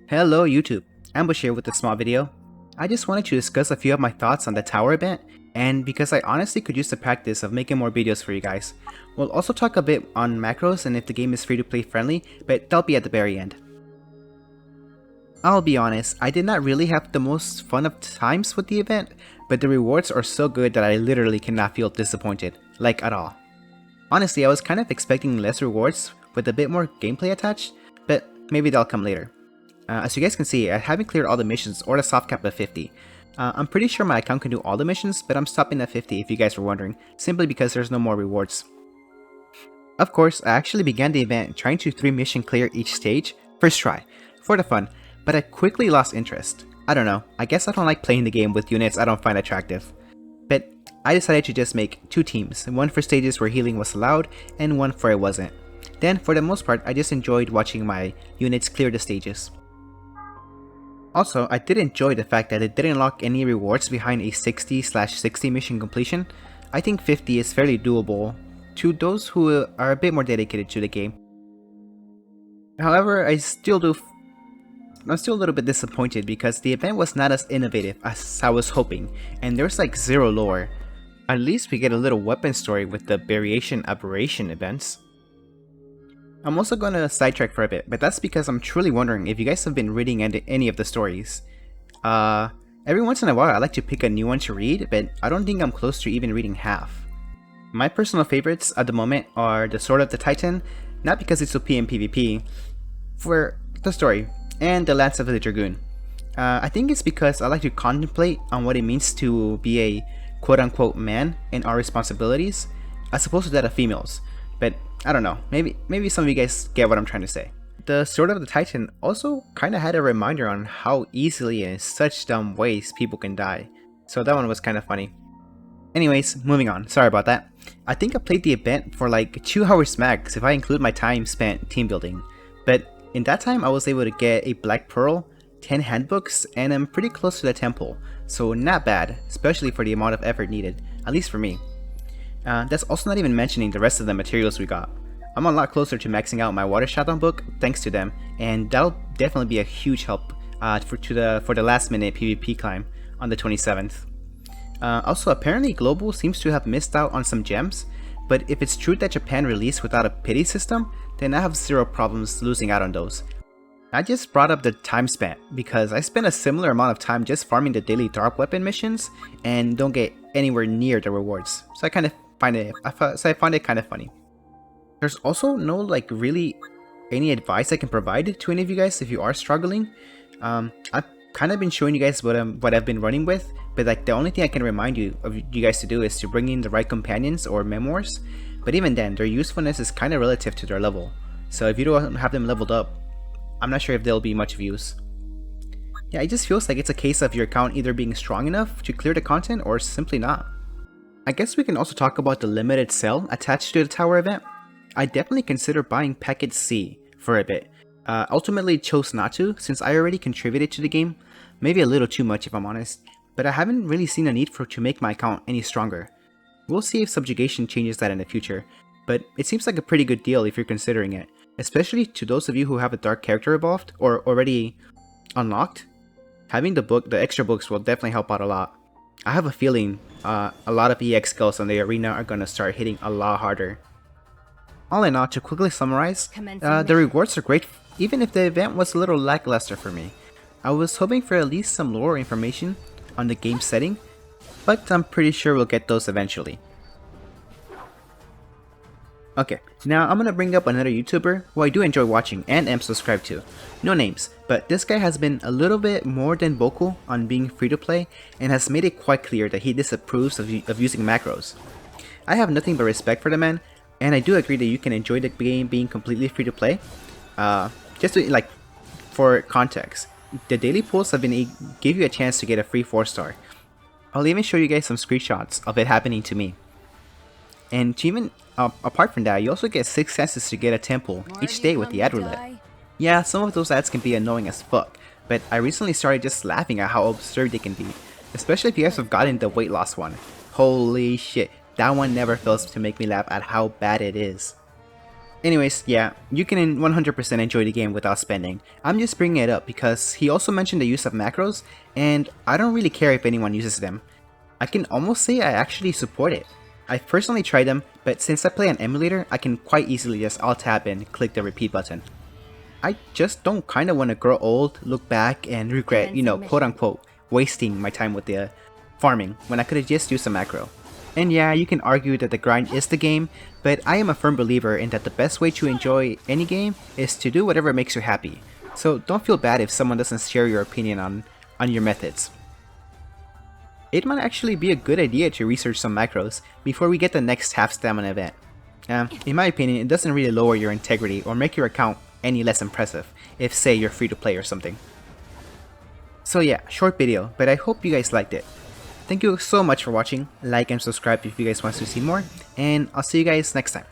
Hello YouTube, Ambush here with a small video. I just wanted to discuss a few of my thoughts on the tower event, and because I honestly could use the practice of making more videos for you guys. We'll also talk a bit on macros and if the game is free to play friendly, but that'll be at the very end. I'll be honest, I did not really have the most fun of times with the event, but the rewards are so good that I literally cannot feel disappointed, like at all. Honestly, I was kind of expecting less rewards with a bit more gameplay attached, but maybe that'll come later. As you guys can see, I haven't cleared all the missions or the soft cap at 50. I'm pretty sure my account can do all the missions, but I'm stopping at 50 if you guys were wondering, simply because there's no more rewards. Of course, I actually began the event trying to 3 mission clear each stage, first try, for the fun, but I quickly lost interest. I don't know, I guess I don't like playing the game with units I don't find attractive. But I decided to just make 2 teams, one for stages where healing was allowed, and one for it wasn't. Then, for the most part, I just enjoyed watching my units clear the stages. Also, I did enjoy the fact that it didn't unlock any rewards behind a 60/60 mission completion. I think 50 is fairly doable to those who are a bit more dedicated to the game. However, I'm still a little bit disappointed because the event was not as innovative as I was hoping, and there's like zero lore. At least we get a little weapon story with the variation aberration events. I'm also gonna sidetrack for a bit, but that's because I'm truly wondering if you guys have been reading any of the stories. Every once in a while I like to pick a new one to read, but I don't think I'm close to even reading half. My personal favorites at the moment are The Sword of the Titan, not because it's OP in PvP, for the story, and The Lance of the Dragoon. I think it's because I like to contemplate on what it means to be a quote-unquote man and our responsibilities, as opposed to that of females. But I don't know, maybe some of you guys get what I'm trying to say. The Sword of the Titan also kinda had a reminder on how easily and in such dumb ways people can die, so that one was kinda funny. Anyways, moving on, sorry about that. I think I played the event for like 2 hours max if I include my time spent team building, but in that time I was able to get a Black Pearl, 10 handbooks, and I'm pretty close to the temple, so not bad, especially for the amount of effort needed, at least for me. That's also not even mentioning the rest of the materials we got. I'm a lot closer to maxing out my Water Shutdown book thanks to them, and that'll definitely be a huge help for the last minute PvP climb on the 27th. Also, apparently Global seems to have missed out on some gems, but if it's true that Japan released without a pity system, then I have zero problems losing out on those. I just brought up the time spent because I spent a similar amount of time just farming the daily dark weapon missions and don't get anywhere near the rewards, so I find it kind of funny. There's also no like really any advice I can provide to any of you guys if you are struggling. I've kind of been showing you guys what I've been running with, but like the only thing I can remind you guys to do is to bring in the right companions or memoirs. But even then, their usefulness is kind of relative to their level. So if you don't have them leveled up, I'm not sure if they'll be much of use. Yeah, it just feels like it's a case of your account either being strong enough to clear the content or simply not. I guess we can also talk about the limited sell attached to the tower event. I definitely consider buying Packet C for a bit. Ultimately chose not to since I already contributed to the game, maybe a little too much if I'm honest, but I haven't really seen a need to make my account any stronger. We'll see if Subjugation changes that in the future, but it seems like a pretty good deal if you're considering it, especially to those of you who have a dark character evolved or already unlocked. Having the extra books will definitely help out a lot. I have a feeling a lot of EX skills on the arena are gonna start hitting a lot harder. All in all, to quickly summarize, the rewards are great even if the event was a little lackluster for me. I was hoping for at least some lore information on the game setting, but I'm pretty sure we'll get those eventually. Okay, now I'm gonna bring up another YouTuber who I do enjoy watching and am subscribed to. No names, but this guy has been a little bit more than vocal on being free to play and has made it quite clear that he disapproves of using macros. I have nothing but respect for the man, and I do agree that you can enjoy the game being completely free to play. Just to, like, for context, the daily pulls give you a chance to get a free 4-star. I'll even show you guys some screenshots of it happening to me. And to even apart from that, you also get 6 chances to get a temple each day with the ad roulette. Yeah, some of those ads can be annoying as fuck, but I recently started just laughing at how absurd they can be, especially if you guys have gotten the weight loss one. Holy shit, that one never fails to make me laugh at how bad it is. Anyways, yeah, you can 100% enjoy the game without spending. I'm just bringing it up because he also mentioned the use of macros, and I don't really care if anyone uses them. I can almost say I actually support it. I've personally tried them, but since I play on emulator, I can quite easily just alt-tab and click the repeat button. I just don't kinda wanna grow old, look back, and regret, quote unquote, wasting my time with the farming when I could've just used a macro. And yeah, you can argue that the grind is the game, but I am a firm believer in that the best way to enjoy any game is to do whatever makes you happy. So don't feel bad if someone doesn't share your opinion on your methods. It might actually be a good idea to research some macros before we get the next half stamina event. In my opinion, it doesn't really lower your integrity or make your account any less impressive if, say, you're free to play or something. So yeah, short video, but I hope you guys liked it. Thank you so much for watching, like and subscribe if you guys want to see more, and I'll see you guys next time.